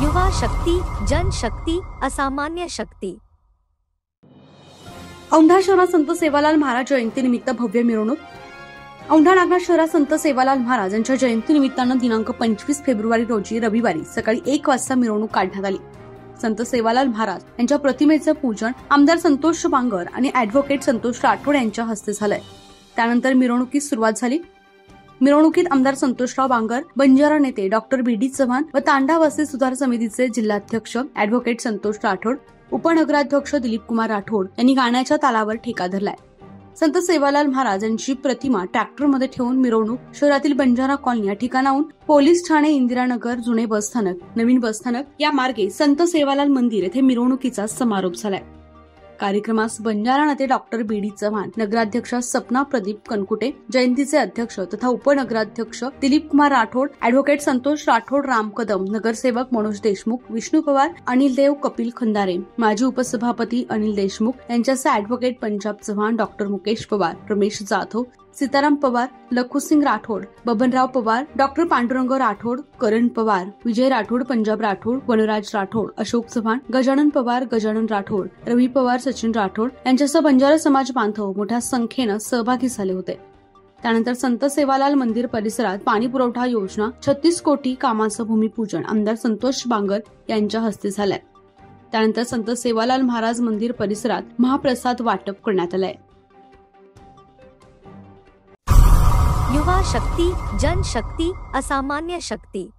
युवा शक्ती, जनशक्ती, असामान्य शक्ती। औंढा शहरात संत सेवालाल महाराज जयंतीनिमित्त भव्य मिरवणूक। औंढा नागनाथ शहरात संत सेवालाल महाराज यांच्या जयंतीनिमित्तानं दिनांक 25 फेब्रुवारी रोजी रविवारी सकाळी 1 वाजता मिरवणूक काढण्यात आली। संत सेवालाल महाराज यांच्या प्रतिमेचं पूजन आमदार संतोष बांगर आणि अॅडव्होकेट संतोष राठोड यांच्या हस्ते झालंय। त्यानंतर मिरवणुकीस सुरुवात झाली। मिरवणुकीत आमदार संतोषराव बांगर, बंजारा नेते डॉक्टर बी.डी. चव्हाण व तांडा वस्ती सुधार समितीचे जिल्हाध्यक्ष अॅडव्होकेट संतोष राठोड, उपनगराध्यक्ष दिलीप कुमार राठोड यांनी गाण्याच्या तालावर ठेका धरलाय। संत सेवालाल महाराज यांची प्रतिमा ट्रॅक्टरमध्ये ठेवून मिरवणूक शहरातील बंजारा कॉलनी या ठिकाणाहून पोलीस ठाणे, इंदिरानगर, जुने बसस्थानक, नवीन बसस्थानक या मार्गे संत सेवालाल मंदिर येथे मिरवणुकीचा समारोप झालाय। कार्यक्रमास बंजारा नेते डॉक्टर बी.डी. चव्हाण, नगराध्यक्षा सपना प्रदीप कनकुटे, जयंतीचे अध्यक्ष तथा उपनगराध्यक्ष दिलीप कुमार राठोड, अॅडव्होकेट संतोष राठोड, राम कदम, नगरसेवक मनोज देशमुख, विष्णू पवार, अनिल देव, कपिल खंदारे, माजी उपसभापती अनिल देशमुख यांच्यासह advocate Panjab Chavan, doctor Mukesh Pawar, Ramesh Jadhav, Sitaram Pawar, Lakhusing Rathod, Babanrao Pawar, doctor Pandurang Rathod, Karan Pawar, Vijay Rathod, Panjab Rathod, Vanraj Rathod, Ashok Chavan, Gajanan Pawar, Gajanan Rathod, Ravi Pawar, Sachin Rathod यांच्यासह बंजारा समाज बांधव मोठ्या संख्येनं सहभागी झाले होते। त्यानंतर संत सेवालाल मंदिर परिसरात पाणी पुरवठा योजना 36 कोटी कामाचं भूमिपूजन आमदार संतोष बांगर यांच्या हस्ते झालंय। त्यानंतर संत सेवालाल महाराज मंदिर परिसरात महाप्रसाद वाटप करण्यात आलंय। युवा शक्ती, जनशक्ती, असामान्य शक्ती।